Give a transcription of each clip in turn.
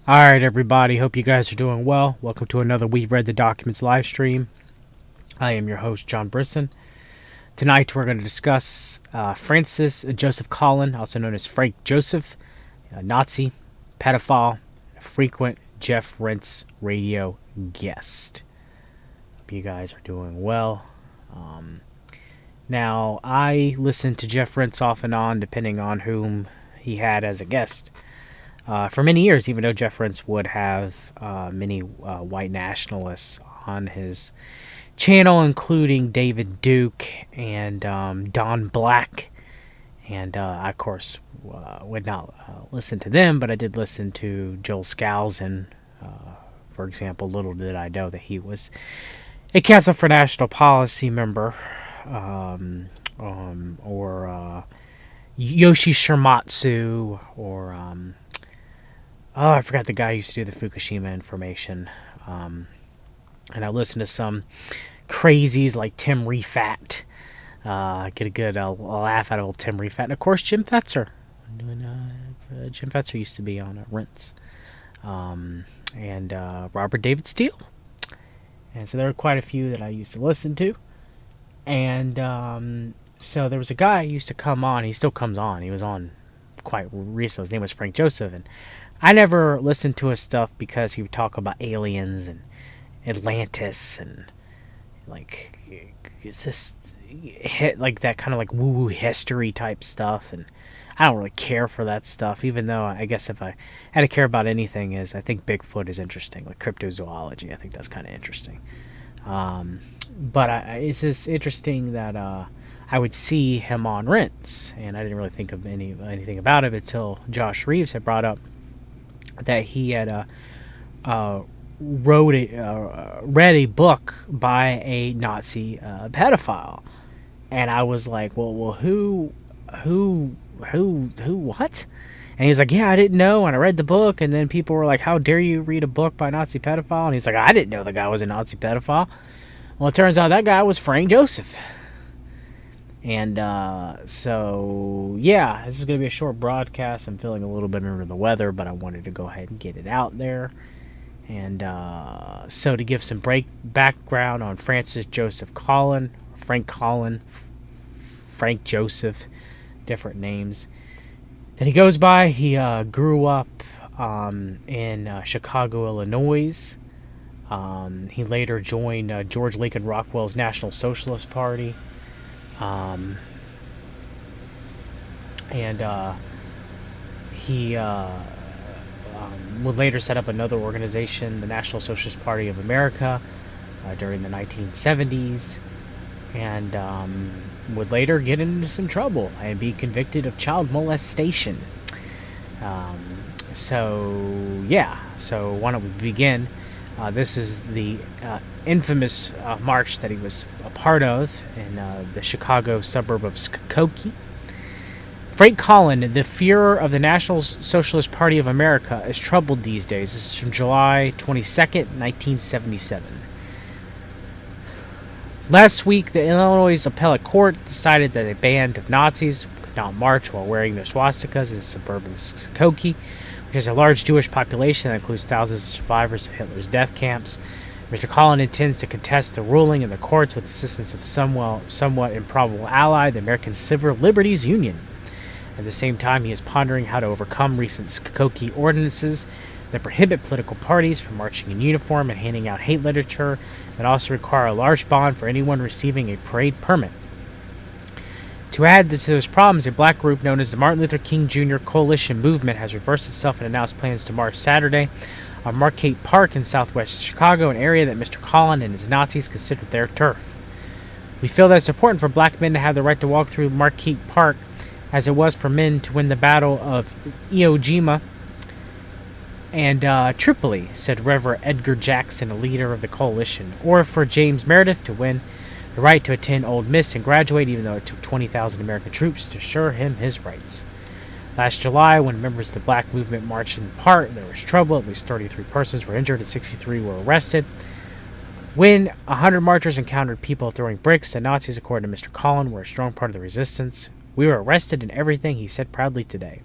Alright, everybody. Hope you guys are doing well. Welcome to another We Read the Documents live stream. I am your host, John Brisson. Tonight, we're going to discuss Francis Joseph Collin, also known as Frank Joseph, a Nazi, pedophile, a frequent Jeff Rense radio guest. Hope you guys are doing well. Now, I listen to Jeff Rense off and on, depending on whom he had as a guest. For many years, even though Jeff Rense would have many white nationalists on his channel, including David Duke and Don Black. And I, of course, would not listen to them, but I did listen to Joel Skousen, for example. Little did I know that he was a Council for National Policy member, or Yoshi Shimatsu, or I forgot the guy who used to do the Fukushima information. And I listened to some crazies like Tim Refat. Get a good laugh out of old Tim Refat. And, of course, Jim Fetzer. Jim Fetzer used to be on Rense. And Robert David Steele. And so there were quite a few that I used to listen to. And so there was a guy who used to come on. He still comes on. He was on quite recently. His name was Frank Joseph. And I never listened to his stuff because he would talk about aliens and Atlantis and like it's just hit like that kind of like woo-woo history type stuff, and I don't really care for that stuff, even though I guess if I had to care about anything is I think Bigfoot is interesting, like cryptozoology. I think that's kind of interesting. But it's just interesting that I would see him on Rense, and I didn't really think of anything about it until Josh Reeves had brought up that he had read a book by a Nazi pedophile, and I was like, well, who, what? And he was like, yeah, I didn't know, and I read the book, and then people were like, how dare you read a book by a Nazi pedophile? And he's like, I didn't know the guy was a Nazi pedophile. Well, it turns out that guy was Frank Joseph. And so, yeah, this is going to be a short broadcast. I'm feeling a little bit under the weather, but I wanted to go ahead and get it out there. And so to give some background on Francis Joseph Collin, Frank Collin, Frank Joseph, different names that he goes by. He grew up in Chicago, Illinois. He later joined George Lincoln Rockwell's National Socialist Party. He would later set up another organization, the National Socialist Party of America, during the 1970s, and would later get into some trouble and be convicted of child molestation. So why don't we begin? This is the infamous march that he was a part of in the Chicago suburb of Skokie. Frank Collin, the Führer of the National Socialist Party of America, is troubled these days. This is from July 22nd, 1977. Last week, the Illinois Appellate Court decided that a band of Nazis could not march while wearing their swastikas in suburban Skokie, which has a large Jewish population that includes thousands of survivors of Hitler's death camps. Mr. Collin intends to contest the ruling in the courts with the assistance of somewhat improbable ally, the American Civil Liberties Union. At the same time, he is pondering how to overcome recent Skokie ordinances that prohibit political parties from marching in uniform and handing out hate literature, that also require a large bond for anyone receiving a parade permit. To add to those problems, a black group known as the Martin Luther King Jr. Coalition Movement has reversed itself and announced plans to march Saturday on Marquette Park in southwest Chicago, an area that Mr. Collin and his Nazis considered their turf. We feel that it's important for black men to have the right to walk through Marquette Park, as it was for men to win the Battle of Iwo Jima and Tripoli, said Reverend Edgar Jackson, a leader of the coalition, or for James Meredith to win the right to attend Ole Miss and graduate, even though it took 20,000 American troops to assure him his rights. Last July, when members of the black movement marched in the park, there was trouble. At least 33 persons were injured and 63 were arrested. When 100 marchers encountered people throwing bricks, the Nazis, according to Mr. Collin, were a strong part of the resistance. We were arrested and everything, he said proudly today.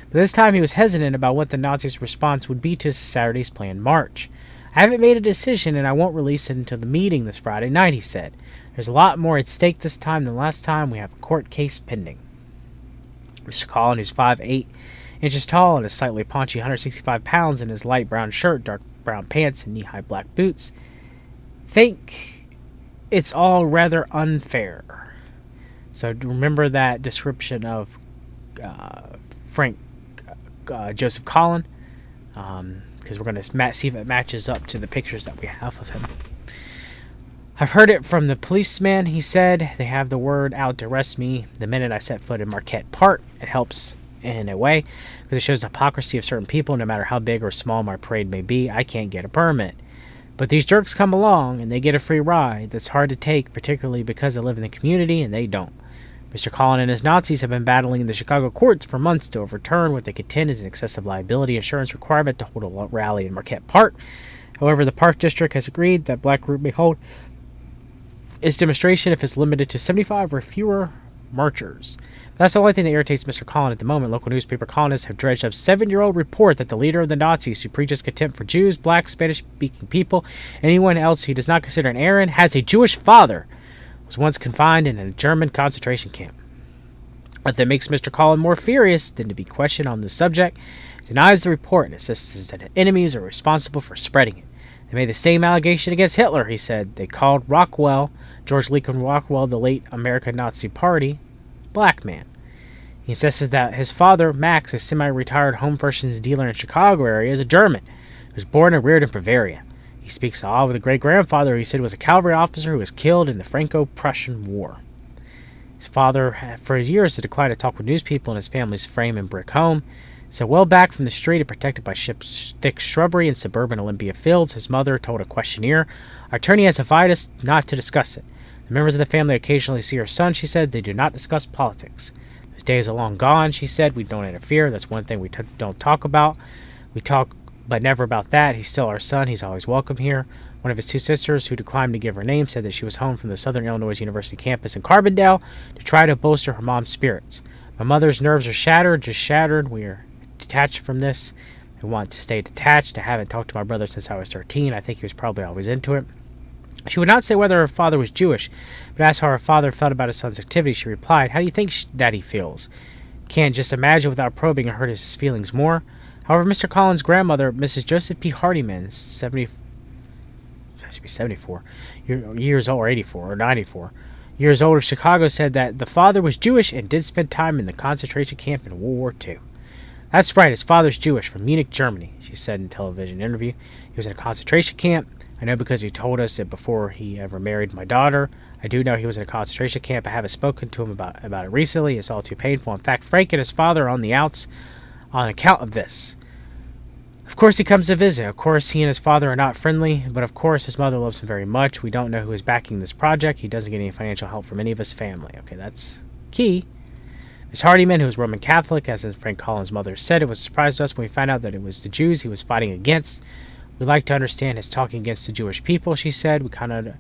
But this time he was hesitant about what the Nazis' response would be to Saturday's planned march. I haven't made a decision, and I won't release it until the meeting this Friday night, he said. There's a lot more at stake this time than last time. We have a court case pending. Mr. Collin, who's 5'8" inches tall and is slightly paunchy, 165 pounds, in his light brown shirt, dark brown pants, and knee-high black boots, think it's all rather unfair. So remember that description of Frank Joseph Collin, because we're going to see if it matches up to the pictures that we have of him. I've heard it from the policeman, he said. They have the word out to arrest me the minute I set foot in Marquette Park. It helps in a way, because it shows the hypocrisy of certain people. No matter how big or small my parade may be, I can't get a permit. But these jerks come along, and they get a free ride that's hard to take, particularly because they live in the community, and they don't. Mr. Collin and his Nazis have been battling in the Chicago courts for months to overturn what they contend is an excessive liability insurance requirement to hold a rally in Marquette Park. However, the Park District has agreed that Black Group may hold its demonstration if it's limited to 75 or fewer marchers. That's the only thing that irritates Mr. Collin at the moment. Local newspaper columnists have dredged up a 7-year-old report that the leader of the Nazis, who preaches contempt for Jews, blacks, Spanish-speaking people, and anyone else who does not consider an Aryan, has a Jewish father, was once confined in a German concentration camp. What that makes Mr. Collin more furious than to be questioned on this subject, denies the report and insists that enemies are responsible for spreading it. They made the same allegation against Hitler, he said. They called George Lincoln Rockwell, the late American Nazi Party, black man. He insisted that his father, Max, a semi-retired home furnishings dealer in the Chicago area, is a German who was born and reared in Bavaria. He speaks of a great-grandfather who he said was a cavalry officer who was killed in the Franco-Prussian War. His father, for years, had declined to talk with news people in his family's frame and brick home. So well back from the street and protected by thick shrubbery in suburban Olympia Fields, his mother told a questionnaire, "Our attorney has advised us not to discuss it. The members of the family occasionally see her son," she said. "They do not discuss politics. Those days are long gone," she said. "We don't interfere. That's one thing we don't talk about. We talk, but never about that. He's still our son. He's always welcome here." One of his two sisters, who declined to give her name, said that she was home from the Southern Illinois University campus in Carbondale to try to bolster her mom's spirits. "My mother's nerves are shattered, just shattered. We are detached from this. I want to stay detached. I haven't talked to my brother since I was 13. I think he was probably always into it." She would not say whether her father was Jewish, but asked how her father felt about his son's activity. She replied, "How do you think Daddy feels? Can't just imagine without probing and hurt his feelings more." However, Mr. Collin's grandmother, Mrs. Joseph P. Hardyman, 74 years old, or 84 or 94 years old, of Chicago, said that the father was Jewish and did spend time in the concentration camp in World War II. "That's right, his father's Jewish, from Munich, Germany," she said in a television interview. "He was in a concentration camp. I know because he told us it before he ever married my daughter. I do know he was in a concentration camp. I haven't spoken to him about it recently. It's all too painful. In fact, Frank and his father are on the outs on account of this. Of course he comes to visit. Of course he and his father are not friendly, but of course his mother loves him very much. We don't know who is backing this project. He doesn't get any financial help from any of his family." Okay, that's key. Miss Hardyman, who was Roman Catholic, as Frank Collin's mother said, "It was a surprise to us when we found out that it was the Jews he was fighting against. We'd like to understand his talking against the Jewish people," she said. "We kind of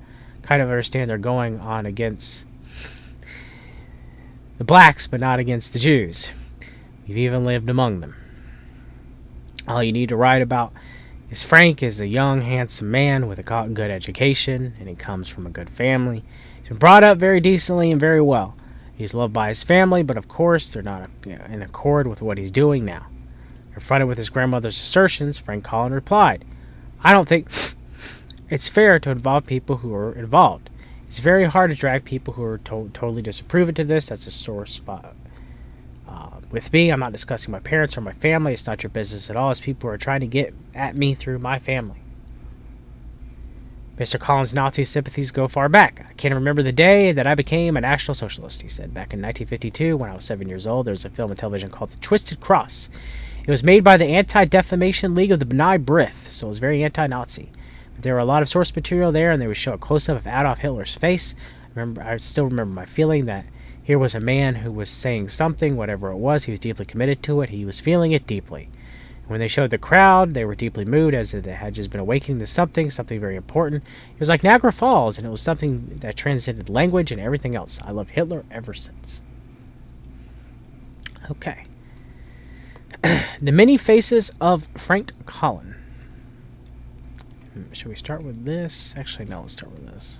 understand they're going on against the blacks, but not against the Jews. We've even lived among them. All you need to write about is Frank is a young, handsome man with a good education, and he comes from a good family. He's been brought up very decently and very well. He's loved by his family, but of course they're not in accord with what he's doing now." Confronted with his grandmother's assertions, Frank Collin replied, "I don't think it's fair to involve people who are involved. It's very hard to drag people who are totally disapproving to this. That's a sore spot. With me, I'm not discussing my parents or my family. It's not your business at all. It's people who are trying to get at me through my family." Mr. Collin's Nazi sympathies go far back. "I can't remember the day that I became a National Socialist," he said. "Back in 1952, when I was 7 years old, there was a film and television called The Twisted Cross. It was made by the Anti-Defamation League of the B'nai B'rith, so it was very anti-Nazi. But there were a lot of source material there, and they would show a close-up of Adolf Hitler's face. I still remember my feeling that here was a man who was saying something, whatever it was. He was deeply committed to it. He was feeling it deeply. When they showed the crowd, they were deeply moved, as if they had just been awakening to something very important. It was like Niagara Falls, and it was something that transcended language and everything else. I loved Hitler ever since." Okay. The Many Faces of Frank Collin. Should we start with this? Actually, no, let's start with this.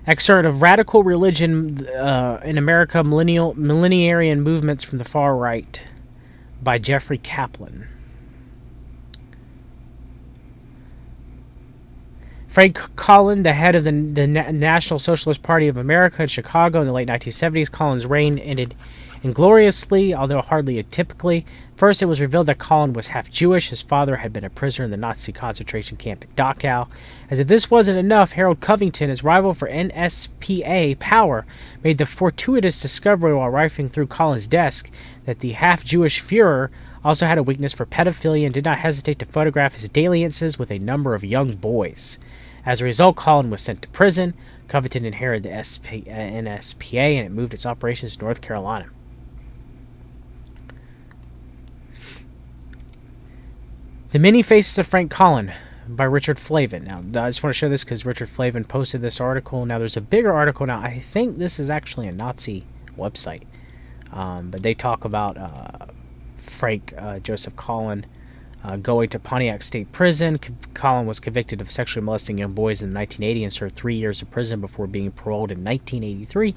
Excerpt of Radical Religion in America, Millenarian Movements from the Far Right by Jeffrey Kaplan. Frank Collin, the head of the National Socialist Party of America in Chicago in the late 1970s, Collin's reign ended ingloriously, although hardly atypically. First, it was revealed that Collin was half Jewish. His father had been a prisoner in the Nazi concentration camp at Dachau. As if this wasn't enough, Harold Covington, his rival for NSPA power, made the fortuitous discovery while rifling through Collin's desk that the half-Jewish Fuhrer also had a weakness for pedophilia and did not hesitate to photograph his dalliances with a number of young boys. As a result, Collin was sent to prison. Covington inherited the NSPA and it moved its operations to North Carolina. The Many Faces of Frank Collin by Richard Flavin. Now, I just want to show this because Richard Flavin posted this article. Now, there's a bigger article now. I think this is actually a Nazi website. But they talk about Frank Joseph Collin going to Pontiac State Prison. Collin was convicted of sexually molesting young boys in 1980 and served 3 years in prison before being paroled in 1983.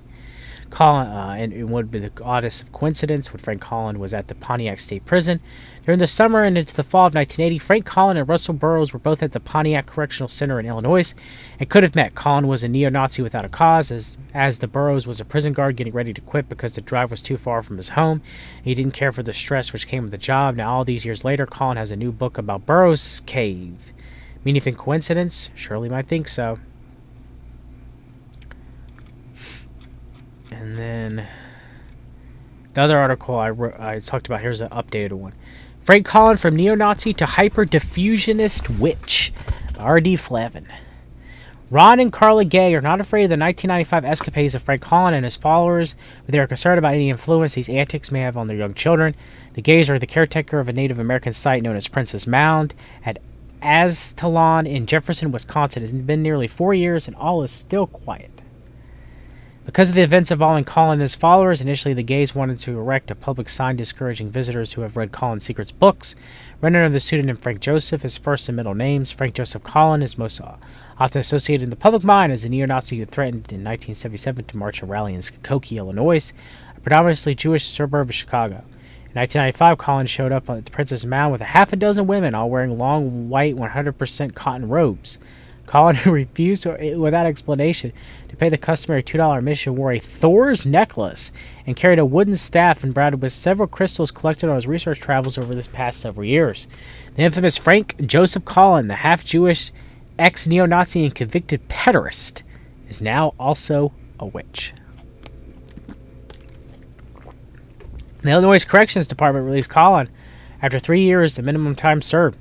Collin, and it would be the oddest of coincidence when Frank Collin was at the Pontiac State Prison. During the summer and into the fall of 1980, Frank Collin and Russell Burroughs were both at the Pontiac Correctional Center in Illinois and could have met. Collin was a neo-Nazi without a cause, as the Burroughs was a prison guard getting ready to quit because the drive was too far from his home. He didn't care for the stress which came with the job. Now, all these years later, Collin has a new book about Burroughs' cave. Meaningful coincidence? Surely might think so. And then the other article I talked about, here's an updated one. Frank Collin from neo-Nazi to hyper-diffusionist witch. R.D. Flavin. Ron and Carla Gay are not afraid of the 1995 escapades of Frank Collin and his followers, but they are concerned about any influence these antics may have on their young children. The Gays are the caretaker of a Native American site known as Princess Mound at Aztalan in Jefferson, Wisconsin. It has been nearly 4 years and all is still quiet. Because of the events involving Collin and his followers, initially the Gays wanted to erect a public sign discouraging visitors who have read Collin Secret's books. Rendered under the pseudonym Frank Joseph, his first and middle names, Frank Joseph Collin is most often associated in the public mind as a neo-Nazi who threatened in 1977 to march a rally in Skokie, Illinois, a predominantly Jewish suburb of Chicago. In 1995, Collin showed up at the Princess Mound with a half a dozen women, all wearing long, white, 100% cotton robes. Collin, who refused without explanation to pay the customary $2 admission, wore a Thor's necklace and carried a wooden staff and branded with several crystals collected on his research travels over this past several years. The infamous Frank Joseph Collin, the half-Jewish ex-neo-Nazi and convicted pederast, is now also a witch. The Illinois Corrections Department released Collin after 3 years, the minimum time served,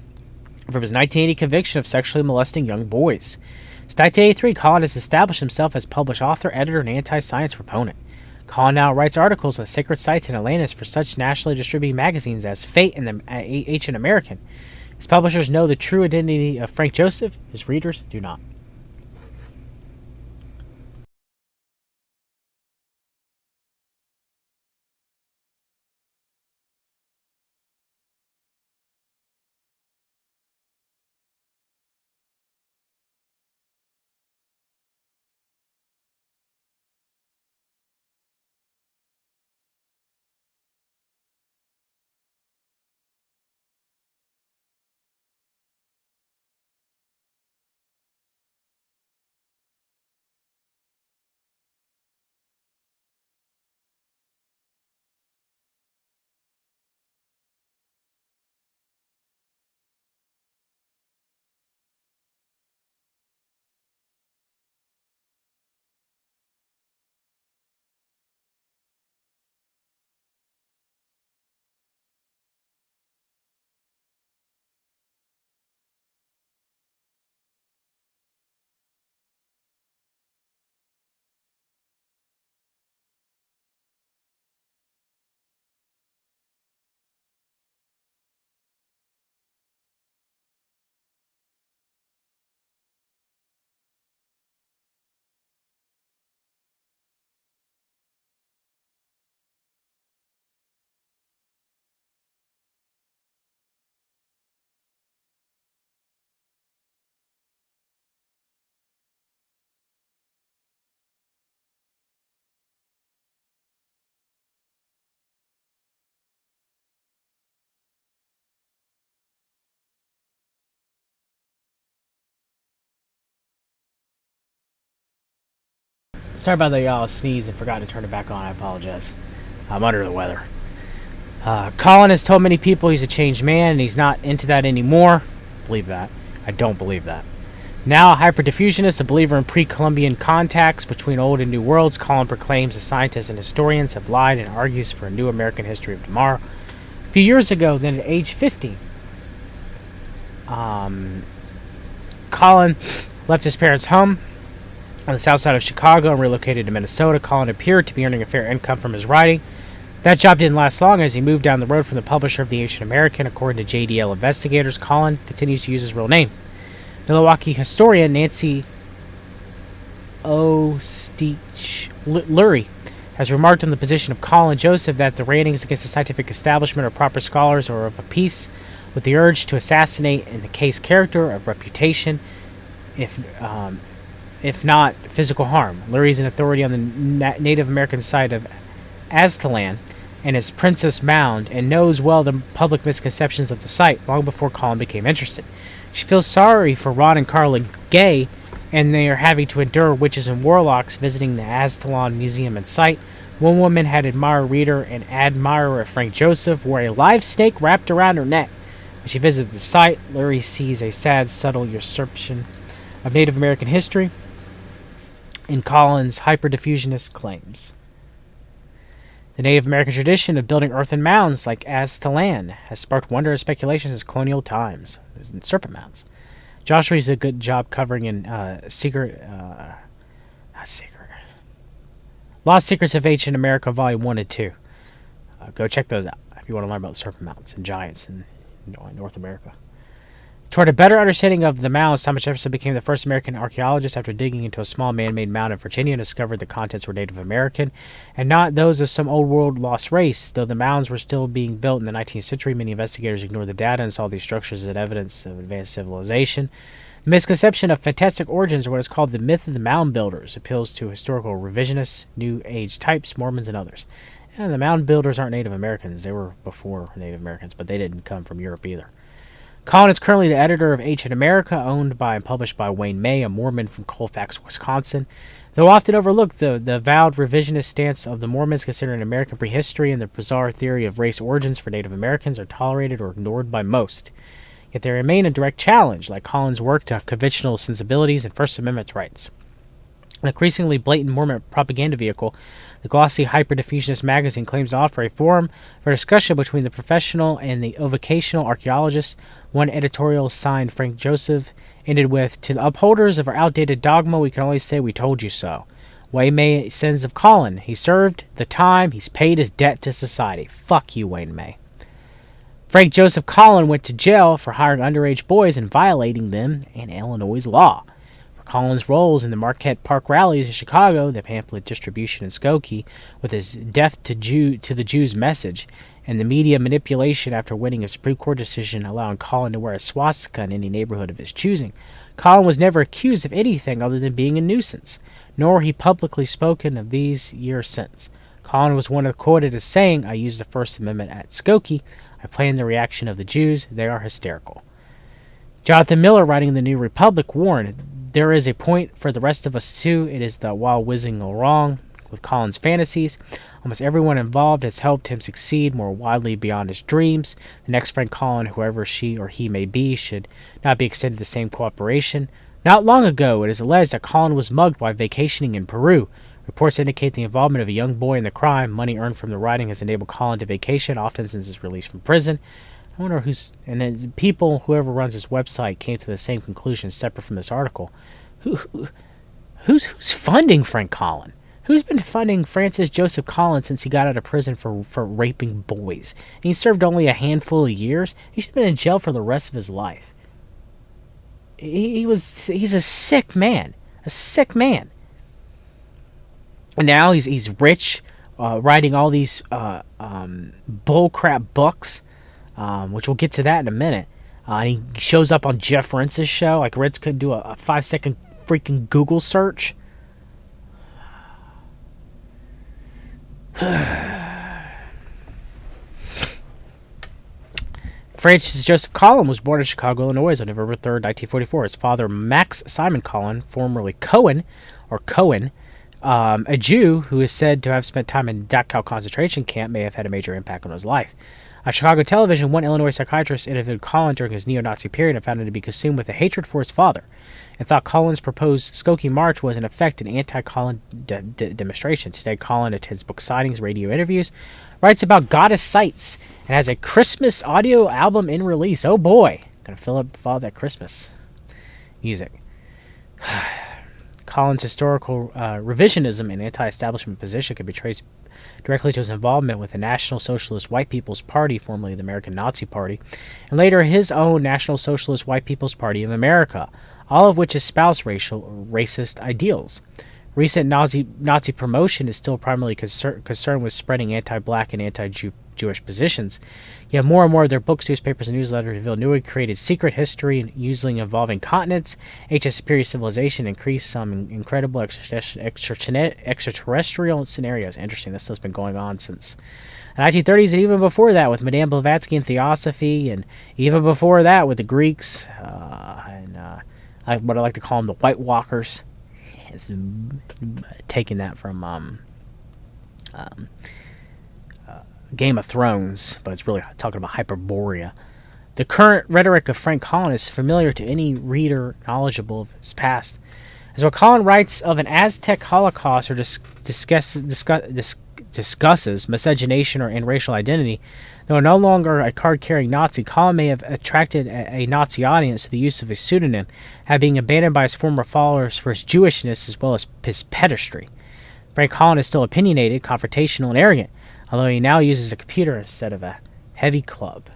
from his 1980 conviction of sexually molesting young boys. Since 1983, Collin has established himself as published author, editor, and anti-science proponent. Collin now writes articles on sacred sites in Atlantis for such nationally distributed magazines as Fate and the Ancient American. His publishers know the true identity of Frank Joseph. His readers do not. Sorry about the sneeze and forgot to turn it back on. I apologize. I'm under the weather. Collin has told many people he's a changed man and he's not into that anymore. Believe that. I don't believe that. Now a hyperdiffusionist, a believer in pre-Columbian contacts between old and new worlds, Collin proclaims that scientists and historians have lied and argues for a new American history of tomorrow. A few years ago, then at age 50, Collin left his parents' home on the south side of Chicago and relocated to Minnesota. Collin appeared to be earning a fair income from his writing. That job didn't last long as he moved down the road from the publisher of the Ancient American. According to JDL investigators, Collin continues to use his real name. Milwaukee historian Nancy LBRY has remarked on the position of Francis Joseph that the ratings against the scientific establishment or proper scholars are of a piece with the urge to assassinate in the case character of reputation, if not physical harm. LBRY is an authority on the Native American side of Aztlan and its Princess Mound and knows well the public misconceptions of the site long before Collin became interested. She feels sorry for Ron and Carla Gay, and they are having to endure witches and warlocks visiting the Aztlan Museum and site. One woman had admired reader and admirer of Frank Joseph wore a live snake wrapped around her neck. When she visited the site, LBRY sees a sad, subtle usurpation of Native American history in Collin's hyperdiffusionist claims. The Native American tradition of building earthen mounds like Aztlan has sparked wonder and speculation since colonial times. And serpent mounds. Joshua does a good job covering in Lost Secrets of Ancient America, Volume 1 and 2. Go check those out if you want to learn about serpent mounds and giants in North America. Toward a better understanding of the mounds, Thomas Jefferson became the first American archaeologist after digging into a small man-made mound in Virginia and discovered the contents were Native American and not those of some old world lost race. Though the mounds were still being built in the 19th century, many investigators ignored the data and saw these structures as evidence of advanced civilization. The misconception of fantastic origins, or what is called the myth of the mound builders, appeals to historical revisionists, New Age types, Mormons, and others. And the mound builders aren't Native Americans. They were before Native Americans, but they didn't come from Europe either. Collin is currently the editor of Ancient America, owned by and published by Wayne May, a Mormon from Colfax, Wisconsin. Though often overlooked, the avowed revisionist stance of the Mormons considering American prehistory and the bizarre theory of race origins for Native Americans are tolerated or ignored by most. Yet they remain a direct challenge, like Collin's work to conventional sensibilities and First Amendment rights. An increasingly blatant Mormon propaganda vehicle, the glossy hyperdiffusionist magazine claims to offer a forum for discussion between the professional and the vocational archaeologists. One editorial signed Frank Joseph ended with, "To the upholders of our outdated dogma, we can only say we told you so." Wayne May sends of Collin. He served the time. He's paid his debt to society. Fuck you, Wayne May. Frank Joseph Collin went to jail for hiring underage boys and violating them in Illinois law. For Collin's roles in the Marquette Park rallies in Chicago, the pamphlet distribution in Skokie, with his death to the Jews message, and the media manipulation after winning a Supreme Court decision allowing Collin to wear a swastika in any neighborhood of his choosing, Collin was never accused of anything other than being a nuisance, nor he publicly spoken of these years since. Collin was one of quoted as saying, "I used the First Amendment at Skokie. I planned the reaction of the Jews. They are hysterical." Jonathan Miller, writing in the New Republic, warned, "There is a point for the rest of us too. It is the while whizzing along with Collin's fantasies. Almost everyone involved has helped him succeed more widely beyond his dreams. The next Frank Collin, whoever she or he may be, should not be extended the same cooperation. Not long ago, it is alleged that Collin was mugged while vacationing in Peru. Reports indicate the involvement of a young boy in the crime. Money earned from the writing has enabled Collin to vacation, often since his release from prison." I wonder who's... And then whoever runs this website came to the same conclusion separate from this article. Who's funding Frank Collin? Who's been funding Francis Joseph Collin since he got out of prison for raping boys? And he served only a handful of years. He should have been in jail for the rest of his life. He's a sick man. A sick man. And now he's rich, writing all these bullcrap books, which we'll get to that in a minute. And he shows up on Jeff Rense's show. Like, Rense couldn't do a 5-second freaking Google search. Francis Joseph Collin was born in Chicago, Illinois on November 3rd, 1944. His father, Max Simon Collin, formerly Cohen, A Jew who is said to have spent time in Dachau concentration camp may have had a major impact on his life. On Chicago television, one Illinois psychiatrist interviewed Collin during his neo-Nazi period and found him to be consumed with a hatred for his father, and thought Collin's proposed Skokie March was in effect an anti-Collin demonstration. Today, Collin attends book signings, radio interviews, writes about goddess sites, and has a Christmas audio album in release. Oh boy, gonna fill up all that Christmas music. Collin's historical revisionism and anti-establishment position can be traced directly to his involvement with the National Socialist White People's Party, formerly the American Nazi Party, and later his own National Socialist White People's Party of America, all of which espouse racist ideals. Recent Nazi promotion is still primarily concerned with spreading anti-black and anti-Jewish positions, yet more and more of their books, newspapers, and newsletters reveal newly created secret history, usually involving continents, ancient superior civilization, increase some incredible extraterrestrial scenarios. Interesting, this stuff's been going on since the 1930s, and even before that with Madame Blavatsky and Theosophy, and even before that with the Greeks, and what I like to call them the White Walkers. It's taking that from Game of Thrones, but it's really talking about Hyperborea. The current rhetoric of Frank Collin is familiar to any reader knowledgeable of his past. As what Collin writes of an Aztec Holocaust or discusses miscegenation and racial identity, though no longer a card-carrying Nazi, Collin may have attracted a Nazi audience to the use of a pseudonym, having abandoned by his former followers for his Jewishness as well as his pedestry. Frank Collin is still opinionated, confrontational, and arrogant, although he now uses a computer instead of a heavy club.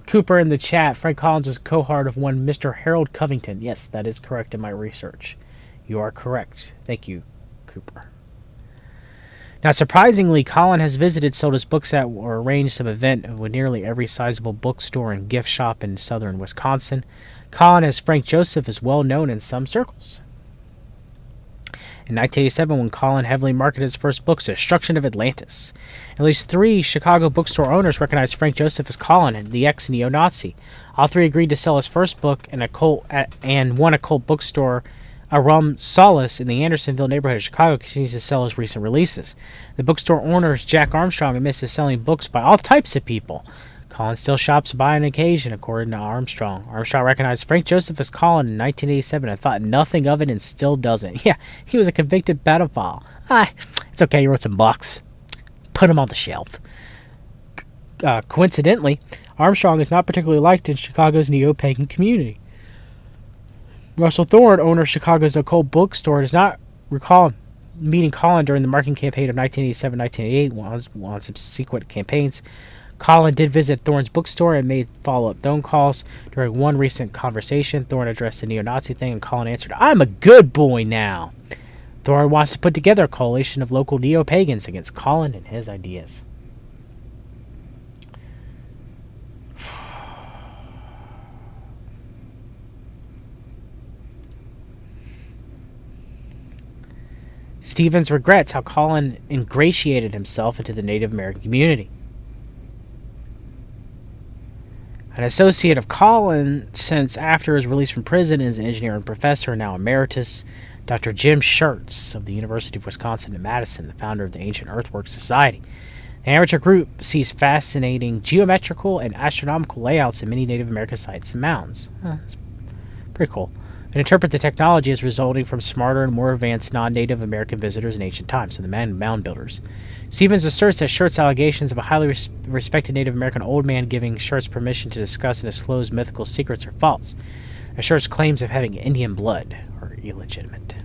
Cooper in the chat, Frank Collins is a cohort of one Mr. Harold Covington. Yes, that is correct in my research. You are correct. Thank you, Cooper. Now, surprisingly, Collin has visited, sold his books at, or arranged some event with nearly every sizable bookstore and gift shop in southern Wisconsin. Collin, as Frank Joseph, is well known in some circles. In 1987, when Collin heavily marketed his first book, The Destruction of Atlantis, at least 3 Chicago bookstore owners recognized Frank Joseph as Collin, the ex-neo-Nazi. All 3 agreed to sell his first book, and one occult bookstore, Arum Solace, in the Andersonville neighborhood of Chicago, continues to sell his recent releases. The bookstore owner, Jack Armstrong, admits to selling books by all types of people. Collin still shops by on occasion, according to Armstrong. Armstrong recognized Frank Joseph as Collin in 1987 and thought nothing of it and still doesn't. Yeah, he was a convicted pedophile. It's okay, he wrote some books. Put him on the shelf. Coincidentally, Armstrong is not particularly liked in Chicago's neo-pagan community. Russell Thorne, owner of Chicago's occult bookstore, does not recall meeting Collin during the marketing campaign of 1987-1988 on subsequent campaigns. Collin did visit Thorne's bookstore and made follow-up phone calls. During one recent conversation, Thorne addressed the neo-Nazi thing, and Collin answered, "I'm a good boy now." Thorne wants to put together a coalition of local neo-pagans against Collin and his ideas. Stevens regrets how Collin ingratiated himself into the Native American community. An associate of Collin since after his release from prison is an engineer and professor, now emeritus, Dr. Jim Schertz of the University of Wisconsin in Madison, the founder of the Ancient Earthworks Society. The amateur group sees fascinating geometrical and astronomical layouts in many Native American sites and mounds. That's pretty cool. And interpret the technology as resulting from smarter and more advanced non-Native American visitors in ancient times, so the mound builders. Stevens asserts that Schertz's allegations of a highly respected Native American old man giving Schertz permission to discuss and disclose mythical secrets are false. And Schertz's claims of having Indian blood are illegitimate.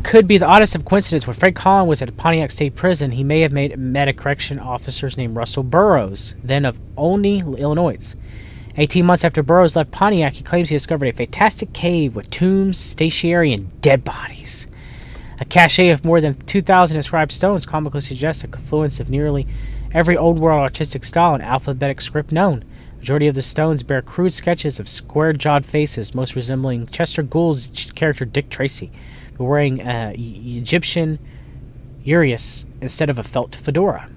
Could be the oddest of coincidence. When Frank Collin was at Pontiac State Prison, he may have met a correction officer named Russell Burroughs, then of Olney, Illinois. 18 months after Burroughs left Pontiac, he claims he discovered a fantastic cave with tombs, statiary, and dead bodies. A cache of more than 2,000 inscribed stones comically suggests a confluence of nearly every old-world artistic style and alphabetic script known. The majority of the stones bear crude sketches of square-jawed faces, most resembling Chester Gould's character Dick Tracy, but wearing Egyptian urias instead of a felt fedora.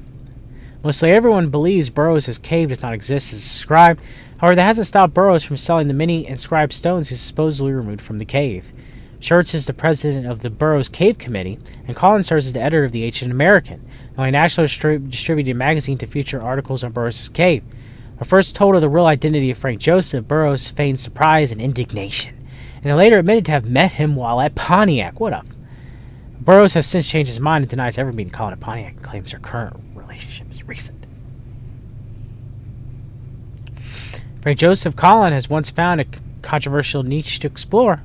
Mostly everyone believes Burroughs' cave does not exist as described. However, that hasn't stopped Burroughs from selling the many inscribed stones he supposedly removed from the cave. Schertz is the president of the Burroughs Cave Committee, and Collin serves as the editor of the Ancient American, the only nationally distributed magazine to feature articles on Burroughs' cave. When first told of the real identity of Frank Joseph, Burroughs feigned surprise and indignation, and then later admitted to have met him while at Pontiac. What up? Burroughs has since changed his mind and denies ever meeting Collin at Pontiac and claims their current relationship is recent. Frank Joseph Collin has once found a controversial niche to explore.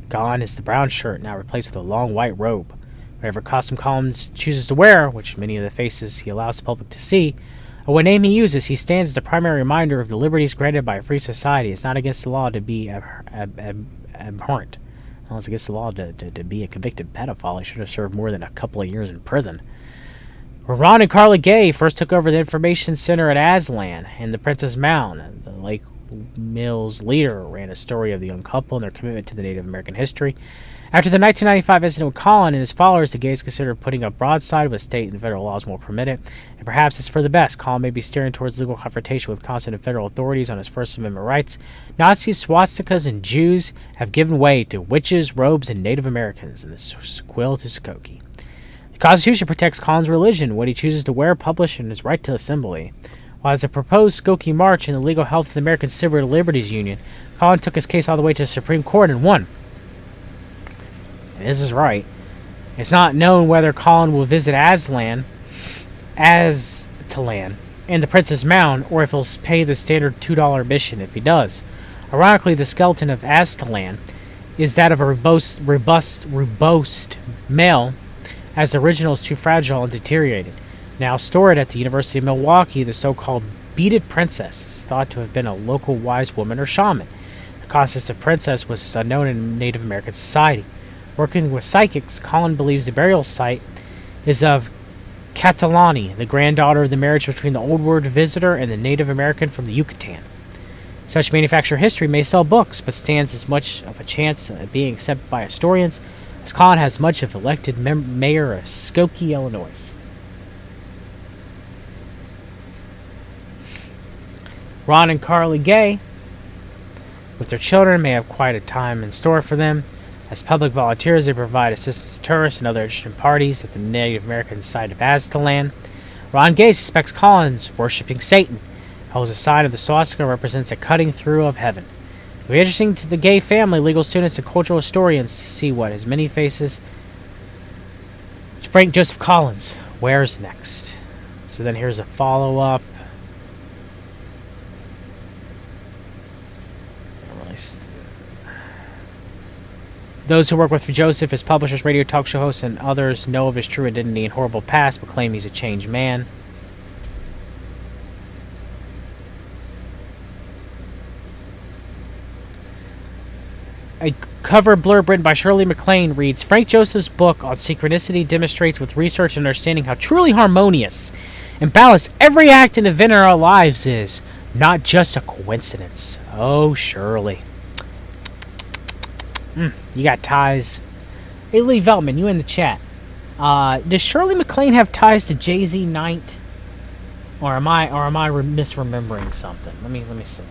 Gone is the brown shirt, now replaced with a long white robe. Whatever costume Collin chooses to wear, which many of the faces he allows the public to see, or what name he uses, he stands as the primary reminder of the liberties granted by a free society. It's not against the law to be abhorrent. Well, it's against the law to be a convicted pedophile. He should have served more than a couple of years in prison. Ron and Carla Gay first took over the information center at Aslan and the Princess Mound. The Lake Mills leader ran a story of the young couple and their commitment to the Native American history. After the 1995 incident with Collin and his followers, the Gays considered putting up broadside with state and federal laws won't permit it, and perhaps it's for the best. Collin may be steering towards legal confrontation with constant federal authorities on his First Amendment rights. Nazis, swastikas, and Jews have given way to witches, robes, and Native Americans in the sequel to Skokie. The Constitution protects Collin's religion, what he chooses to wear, publish, and his right to assembly. While as a proposed Skokie March in the legal health of the American Civil Liberties Union, Collin took his case all the way to the Supreme Court and won. And this is right. It's not known whether Collin will visit Aslan, and the Princess Mound, or if he'll pay the standard $2 admission if he does. Ironically, the skeleton of Aztlan is that of a robust male, as the original is too fragile and deteriorated. Now stored at the University of Milwaukee, the so-called beaded princess is thought to have been a local wise woman or shaman. The concept of princess was unknown in Native American society. Working with psychics, Collin believes the burial site is of Catalani, the granddaughter of the marriage between the Old World visitor and the Native American from the Yucatan. Such manufactured history may sell books, but stands as much of a chance of being accepted by historians as Collin has much of elected mayor of Skokie, Illinois. Ron and Carly Gay, with their children, may have quite a time in store for them. As public volunteers, they provide assistance to tourists and other interested parties at the Native American site of Aztlan. Ron Gay suspects Collin's worshipping Satan, holds a sign of the swastika represents a cutting through of heaven. It will be interesting to the Gay family, legal students, and cultural historians to see what his many faces Frank Joseph Collin wears next. So then here's a follow-up. Those who work with Joseph, his publishers, radio talk show hosts, and others know of his true identity and horrible past, but claim he's a changed man. A cover blurb written by Shirley MacLaine reads, Frank Joseph's book on synchronicity demonstrates with research and understanding how truly harmonious and balanced every act and event in our lives is, not just a coincidence. Oh, Shirley. You got ties. Hey, Lee Veltman, you in the chat. Does Shirley MacLaine have ties to Jay-Z Knight? Or am I misremembering something? Let me see.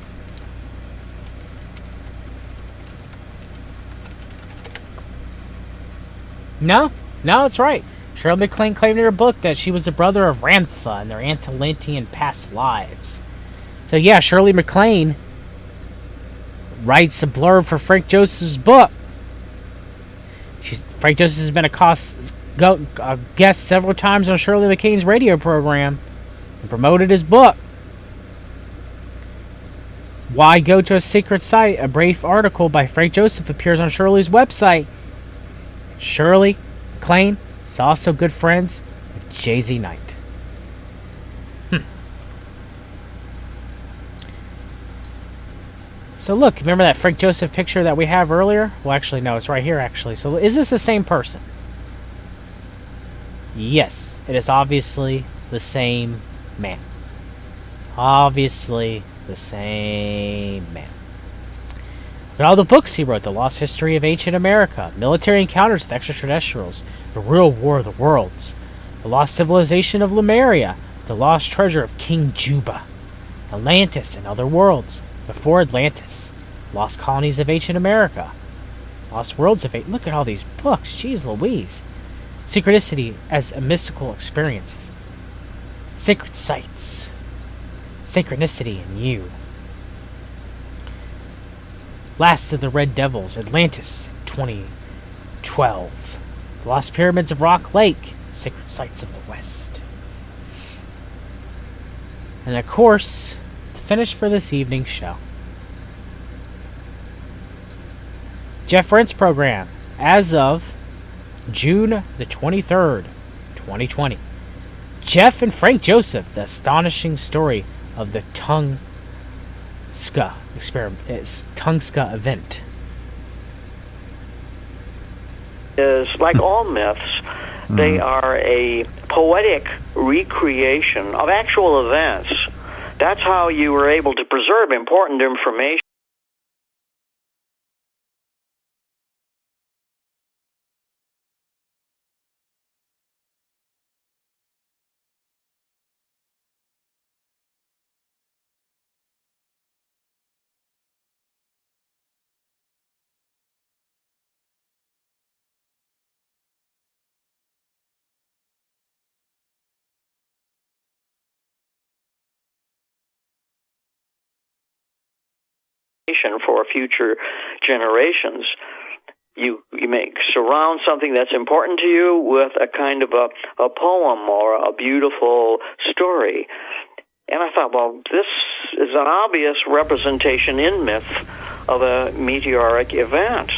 No, it's right. Shirley MacLaine claimed in her book that she was the brother of Ramtha in their Atlantean past lives. So yeah, Shirley MacLaine writes a blurb for Frank Joseph's book. Frank Joseph has been a guest several times on Shirley MacLaine's radio program and promoted his book. Why go to a secret site? A brief article by Frank Joseph appears on Shirley's website. Shirley MacLaine is also good friends with Jay-Z Knight. So look, remember that Frank Joseph picture that we have earlier? Well, actually, no, it's right here, actually. So is this the same person? Yes, it is obviously the same man. Obviously the same man. But all the books he wrote, The Lost History of Ancient America, Military Encounters with Extraterrestrials, The Real War of the Worlds, The Lost Civilization of Lemuria, the lost treasure of King Juba, Atlantis and other worlds. Before Atlantis, lost colonies of ancient America, lost worlds of look at all these books, jeez Louise. Synchronicity as a mystical experiences. Sacred sites. Synchronicity in you. Last of the Red Devils, Atlantis, 2012. The Lost Pyramids of Rock Lake, Sacred Sites of the West. And of course, the finish for this evening's show. Jeff Rense program, as of June the 23rd, 2020. Jeff and Frank Joseph, the astonishing story of the Tunguska event. Is like all myths, they are a poetic recreation of actual events. That's how you were able to preserve important information. For future generations. You may surround something that's important to you with a kind of a poem or a beautiful story. And I thought, well, this is an obvious representation in myth of a meteoric event.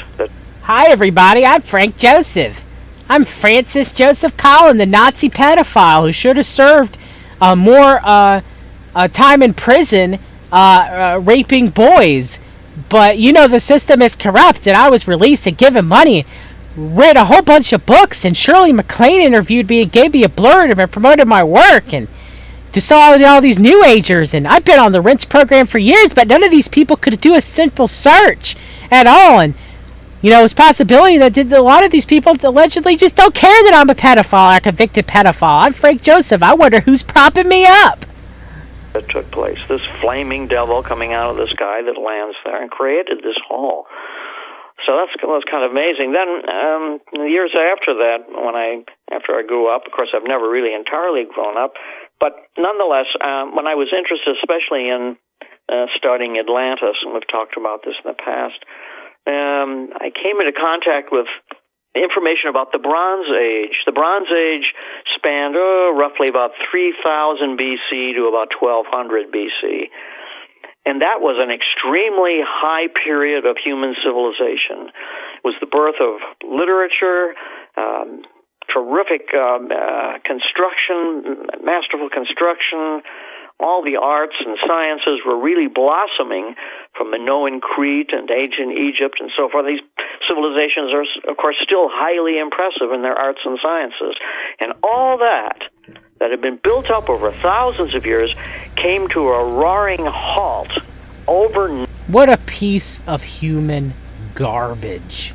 Hi, everybody. I'm Frank Joseph. I'm Francis Joseph Collin, the Nazi pedophile who should have served more time in prison raping boys. But, you know, the system is corrupt, and I was released and given money, read a whole bunch of books, and Shirley MacLaine interviewed me and gave me a blurb and promoted my work, and to saw all these New Agers, and I've been on the Rense program for years, but none of these people could do a simple search at all, and, you know, it's a possibility that a lot of these people allegedly just don't care that I'm a pedophile or a convicted pedophile. I'm Frank Joseph. I wonder who's propping me up. That took place. This flaming devil coming out of the sky that lands there and created this hall. So that was kind of amazing. Then years after that, after I grew up, of course I've never really entirely grown up, but nonetheless, when I was interested, especially in studying Atlantis, and we've talked about this in the past, I came into contact with information about the Bronze Age. The Bronze Age spanned roughly about 3000 BC to about 1200 BC. And that was an extremely high period of human civilization. It was the birth of literature, terrific construction, masterful construction. All the arts and sciences were really blossoming from Minoan Crete and ancient Egypt and so forth. These civilizations are, of course, still highly impressive in their arts and sciences. And all that had been built up over thousands of years came to a roaring halt overnight. What a piece of human garbage.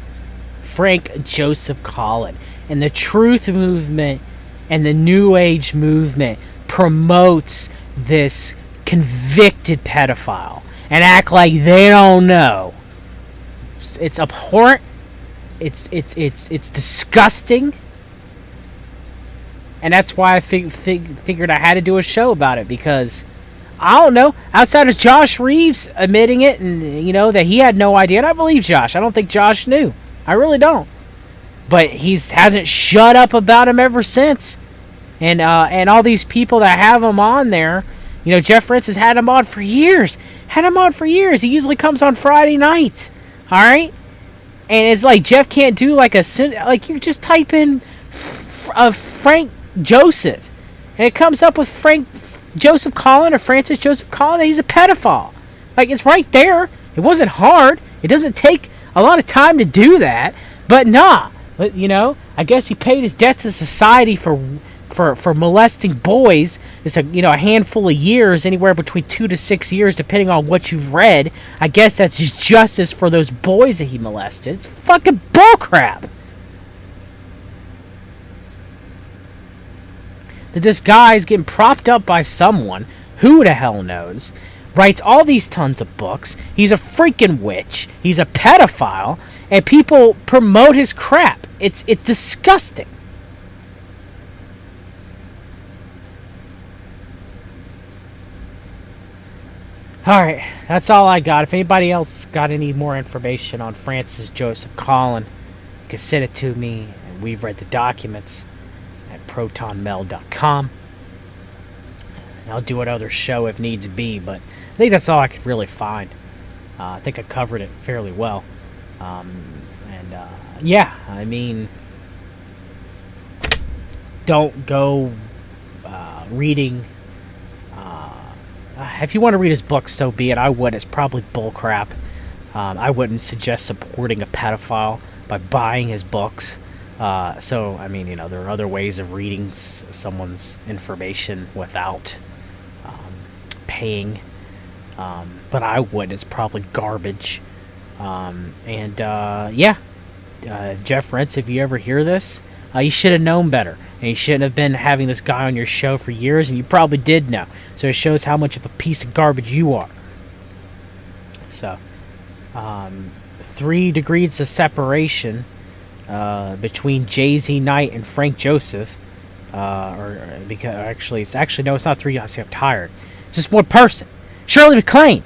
Frank Joseph Collin and the Truth Movement and the New Age movement promotes this convicted pedophile and act like they don't know. It's abhorrent. It's disgusting. And that's why I figured I had to do a show about it, because I don't know, outside of Josh Reeves admitting it and, you know, that he had no idea, and I believe Josh. I don't think Josh knew. I really don't. But he hasn't shut up about him ever since. And all these people that have him on there, you know, Jeff Rense has had him on for years. He usually comes on Friday nights. All right? And it's like Jeff can't do like you just type in Frank Joseph, and it comes up with Frank Joseph Collin or Francis Joseph Collin. He's a pedophile. Like, it's right there. It wasn't hard. It doesn't take a lot of time to do that. But nah. But, you know, I guess he paid his debt to society for molesting boys. It's a handful of years, anywhere between 2 to 6 years, depending on what you've read. I guess that's his justice for those boys that he molested. It's fucking bullcrap. that this guy's getting propped up by someone, who the hell knows, writes all these tons of books, he's a freaking witch, he's a pedophile, and people promote his crap. It's disgusting. Alright, that's all I got. If anybody else got any more information on Francis Joseph Collin, you can send it to me, and we've read the documents at protonmail.com. I'll do another show if needs be, but I think that's all I could really find. I think I covered it fairly well. Yeah, I mean, don't go reading. If you want to read his book, so be it. I would. It's probably bullcrap. I wouldn't suggest supporting a pedophile by buying his books. So, I mean, there are other ways of reading someone's information without paying. But I would. It's probably garbage. Jeff Rense, if you ever hear this, you should have known better. And you shouldn't have been having this guy on your show for years, and you probably did know. So it shows how much of a piece of garbage you are. So, 3 degrees of separation between Jay-Z Knight and Frank Joseph. It's not 3. I'm tired. It's just one person. Shirley MacLaine.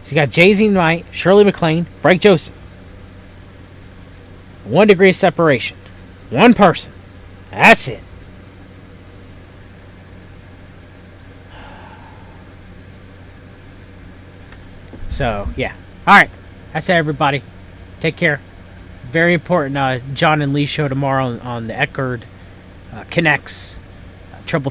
So you got Jay-Z Knight, Shirley MacLaine, Frank Joseph. 1 degree of separation. One person. That's it. So, yeah. Alright. That's it, everybody. Take care. Very important John and Lee show tomorrow on the Eckerd Connects Triple T.